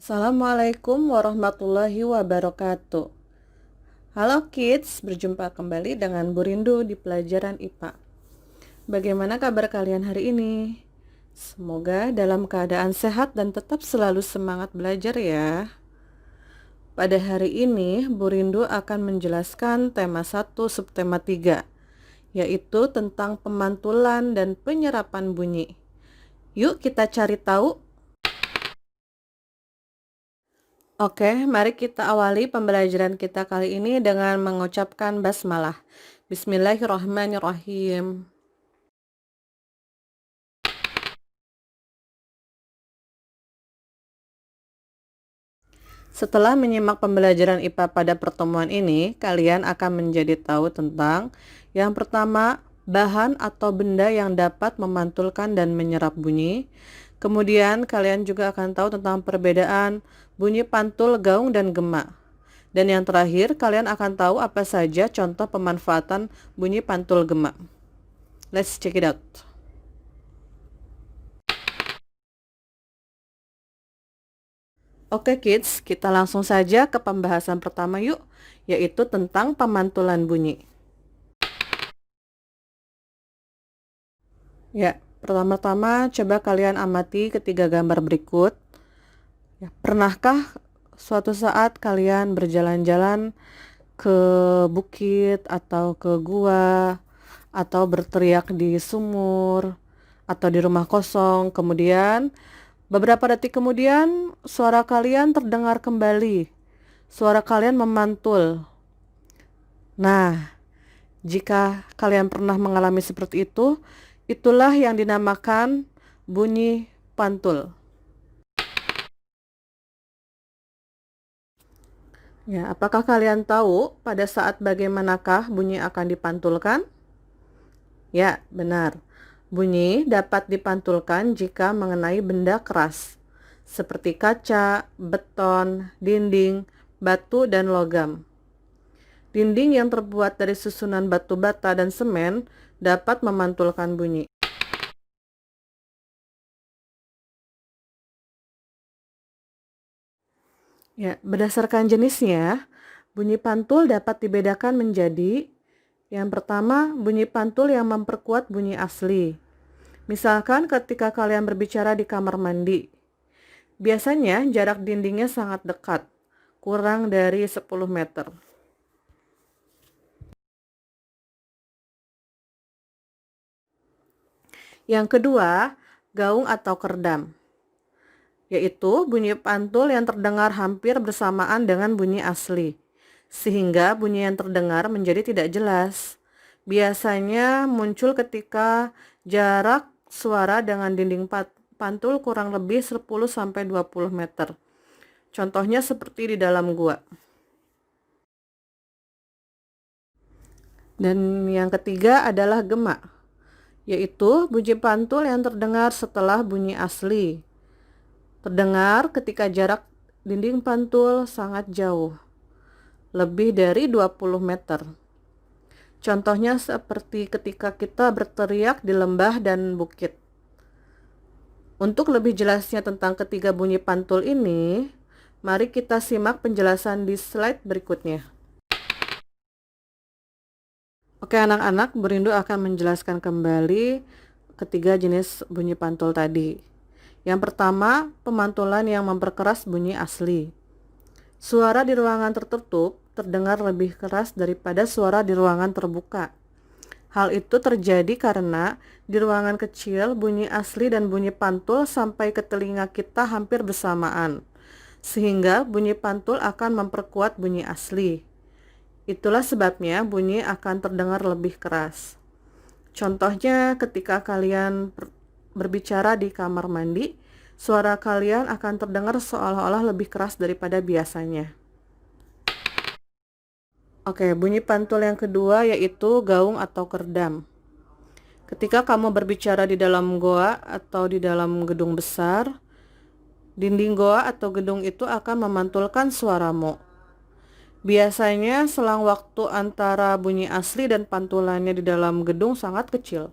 Assalamualaikum warahmatullahi wabarakatuh. Halo kids, berjumpa kembali dengan Bu Rindu di pelajaran IPA. Bagaimana kabar kalian hari ini? Semoga dalam keadaan sehat dan tetap selalu semangat belajar ya. Pada hari ini, Bu Rindu akan menjelaskan tema 1 subtema 3, yaitu tentang pemantulan dan penyerapan bunyi. Yuk kita cari tahu. Oke, mari kita awali pembelajaran kita kali ini dengan mengucapkan basmalah. Bismillahirrahmanirrahim. Setelah menyimak pembelajaran IPA pada pertemuan ini, kalian akan menjadi tahu tentang yang pertama, bahan atau benda yang dapat memantulkan dan menyerap bunyi. Kemudian kalian juga akan tahu tentang perbedaan bunyi pantul, gaung, dan gema. Dan yang terakhir, kalian akan tahu apa saja contoh pemanfaatan bunyi pantul gema. Let's check it out. Oke kids, kita langsung saja ke pembahasan pertama yuk, yaitu tentang pemantulan bunyi. Ya, pertama-tama coba kalian amati ketiga gambar berikut. Ya, pernahkah suatu saat kalian berjalan-jalan ke bukit atau ke gua, atau berteriak di sumur, atau di rumah kosong, kemudian beberapa detik kemudian suara kalian terdengar kembali, suara kalian memantul. Nah, jika kalian pernah mengalami seperti itu, itulah yang dinamakan bunyi pantul. Ya, apakah kalian tahu pada saat bagaimanakah bunyi akan dipantulkan? Ya, benar. Bunyi dapat dipantulkan jika mengenai benda keras, seperti kaca, beton, dinding, batu, dan logam. Dinding yang terbuat dari susunan batu bata dan semen dapat memantulkan bunyi. Ya, berdasarkan jenisnya, bunyi pantul dapat dibedakan menjadi yang pertama, bunyi pantul yang memperkuat bunyi asli. Misalkan ketika kalian berbicara di kamar mandi. Biasanya jarak dindingnya sangat dekat, kurang dari 10 meter. Yang kedua, gaung atau kerdam, yaitu bunyi pantul yang terdengar hampir bersamaan dengan bunyi asli, sehingga bunyi yang terdengar menjadi tidak jelas. Biasanya muncul ketika jarak suara dengan dinding pantul kurang lebih 10-20 meter. Contohnya seperti di dalam gua. Dan yang ketiga adalah gema, yaitu bunyi pantul yang terdengar setelah bunyi asli. Terdengar ketika jarak dinding pantul sangat jauh, lebih dari 20 meter. Contohnya seperti ketika kita berteriak di lembah dan bukit. Untuk lebih jelasnya tentang ketiga bunyi pantul ini, mari kita simak penjelasan di slide berikutnya. Oke anak-anak, Bu Rindu akan menjelaskan kembali ketiga jenis bunyi pantul tadi. Yang pertama, pemantulan yang memperkeras bunyi asli. Suara di ruangan tertutup terdengar lebih keras daripada suara di ruangan terbuka. Hal itu terjadi karena di ruangan kecil bunyi asli dan bunyi pantul sampai ke telinga kita hampir bersamaan, sehingga bunyi pantul akan memperkuat bunyi asli. Itulah sebabnya bunyi akan terdengar lebih keras. Contohnya ketika kalian berbicara di kamar mandi, suara kalian akan terdengar seolah-olah lebih keras daripada biasanya. Oke, bunyi pantul yang kedua yaitu gaung atau kerdam. Ketika kamu berbicara di dalam goa atau di dalam gedung besar, dinding goa atau gedung itu akan memantulkan suaramu. Biasanya selang waktu antara bunyi asli dan pantulannya di dalam gedung sangat kecil,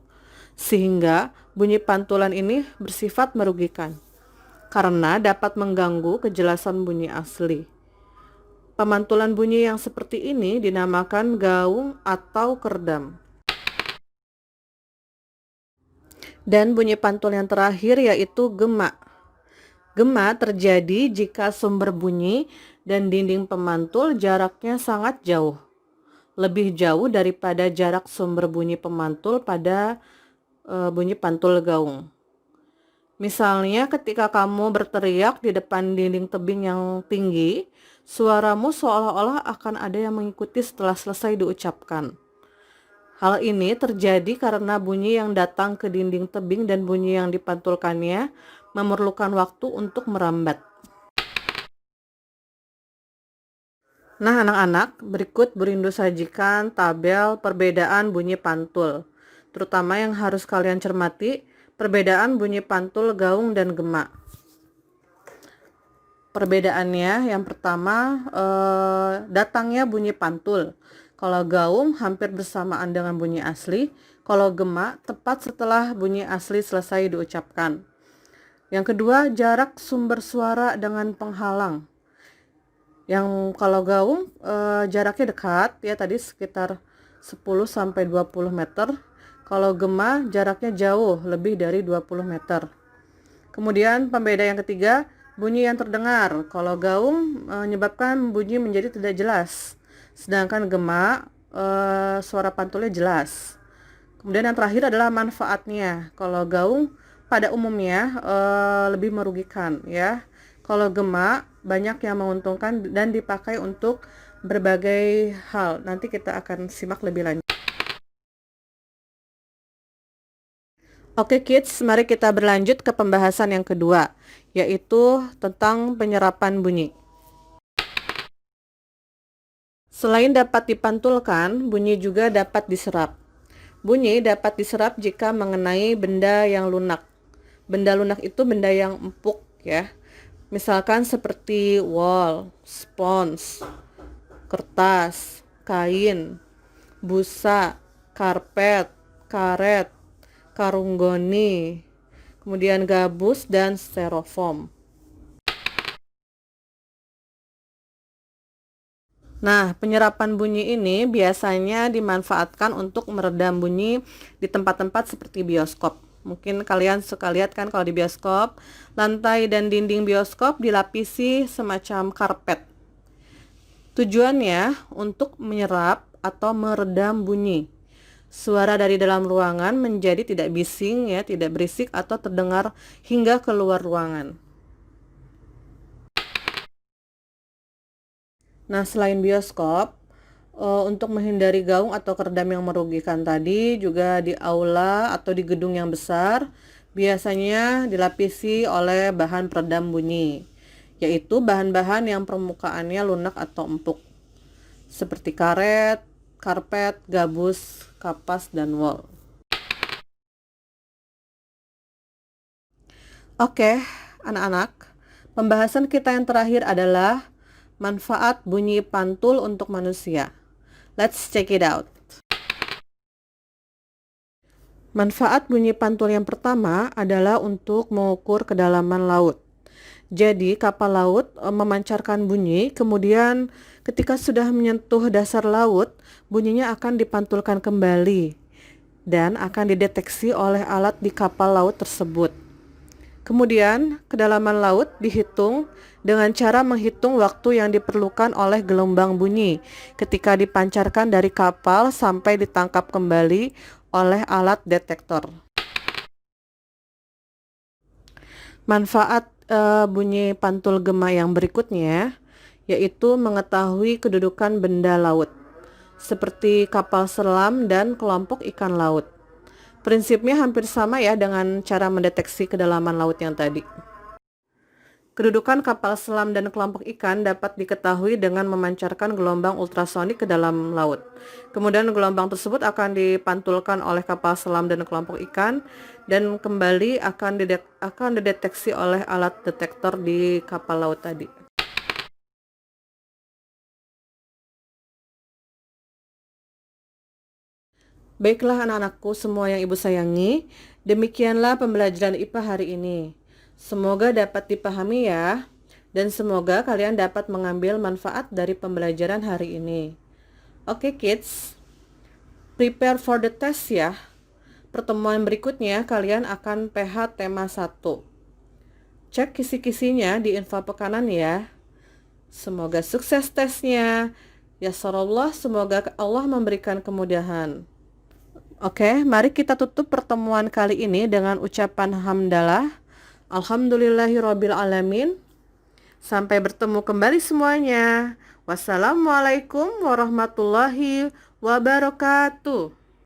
sehingga bunyi pantulan ini bersifat merugikan. karena dapat mengganggu kejelasan bunyi asli. Pemantulan bunyi yang seperti ini dinamakan gaung atau kerdam. Dan bunyi pantul yang terakhir yaitu gema. Gema terjadi jika sumber bunyi dan dinding pemantul jaraknya sangat jauh. Lebih jauh daripada jarak sumber bunyi pemantul pada bunyi pantul gaung. Misalnya ketika kamu berteriak di depan dinding tebing yang tinggi, suaramu seolah-olah akan ada yang mengikuti setelah selesai diucapkan. Hal ini terjadi karena bunyi yang datang ke dinding tebing dan bunyi yang dipantulkannya memerlukan waktu untuk merambat. Nah, anak-anak, berikut Berindu sajikan tabel perbedaan bunyi pantul. Terutama yang harus kalian cermati, perbedaan bunyi pantul gaung dan gema. Perbedaannya yang pertama datangnya bunyi pantul. Kalau gaung hampir bersamaan dengan bunyi asli, kalau gema tepat setelah bunyi asli selesai diucapkan. Yang kedua, jarak sumber suara dengan penghalang. Yang kalau gaung jaraknya dekat ya, tadi sekitar 10 sampai 20 meter. Kalau gema jaraknya jauh, lebih dari 20 meter. Kemudian pembeda yang ketiga, bunyi yang terdengar. Kalau gaung menyebabkan bunyi menjadi tidak jelas, sedangkan gema suara pantulnya jelas. Kemudian yang terakhir adalah manfaatnya. Kalau gaung pada umumnya lebih merugikan ya. Kalau gema banyak yang menguntungkan dan dipakai untuk berbagai hal. Nanti kita akan simak lebih lanjut. Oke kids, mari kita berlanjut ke pembahasan yang kedua, yaitu tentang penyerapan bunyi. Selain dapat dipantulkan, bunyi juga dapat diserap. Bunyi dapat diserap jika mengenai benda yang lunak. Benda lunak itu benda yang empuk ya. Misalkan seperti wol, spons, kertas, kain, busa, karpet, karet, karung goni, kemudian gabus dan styrofoam. Nah, penyerapan bunyi ini biasanya dimanfaatkan untuk meredam bunyi di tempat-tempat seperti bioskop. Mungkin kalian suka lihat kan kalau di bioskop, lantai dan dinding bioskop dilapisi semacam karpet. Tujuannya untuk menyerap atau meredam bunyi. Suara dari dalam ruangan menjadi tidak bising ya, tidak berisik atau terdengar hingga keluar ruangan. Nah, selain bioskop, untuk menghindari gaung atau kerdam yang merugikan tadi, juga di aula atau di gedung yang besar, biasanya dilapisi oleh bahan peredam bunyi, yaitu bahan-bahan yang permukaannya lunak atau empuk, seperti karet, karpet, gabus, kapas, dan wol. Oke, anak-anak, pembahasan kita yang terakhir adalah manfaat bunyi pantul untuk manusia. Let's check it out. Manfaat bunyi pantul yang pertama adalah untuk mengukur kedalaman laut. Jadi kapal laut memancarkan bunyi, kemudian ketika sudah menyentuh dasar laut, bunyinya akan dipantulkan kembali dan akan dideteksi oleh alat di kapal laut tersebut. Kemudian, kedalaman laut dihitung dengan cara menghitung waktu yang diperlukan oleh gelombang bunyi ketika dipancarkan dari kapal sampai ditangkap kembali oleh alat detektor. Manfaat bunyi pantul gema yang berikutnya yaitu mengetahui kedudukan benda laut, seperti kapal selam dan kelompok ikan laut. Prinsipnya hampir sama ya dengan cara mendeteksi kedalaman laut yang tadi. Kedudukan kapal selam dan kelompok ikan dapat diketahui dengan memancarkan gelombang ultrasonik ke dalam laut. Kemudian gelombang tersebut akan dipantulkan oleh kapal selam dan kelompok ikan dan kembali akan dideteksi oleh alat detektor di kapal laut tadi. Baiklah anak-anakku semua yang ibu sayangi, demikianlah pembelajaran IPA hari ini. Semoga dapat dipahami ya, dan semoga kalian dapat mengambil manfaat dari pembelajaran hari ini. Oke kids, prepare for the test ya. Pertemuan berikutnya kalian akan PH tema 1. Cek kisi-kisinya di info kanan ya. Semoga sukses tesnya. Ya Sarallah, semoga Allah memberikan kemudahan. Oke, mari kita tutup pertemuan kali ini dengan ucapan hamdalah. Alhamdulillahirabbil alamin. Sampai bertemu kembali semuanya. Wassalamualaikum warahmatullahi wabarakatuh.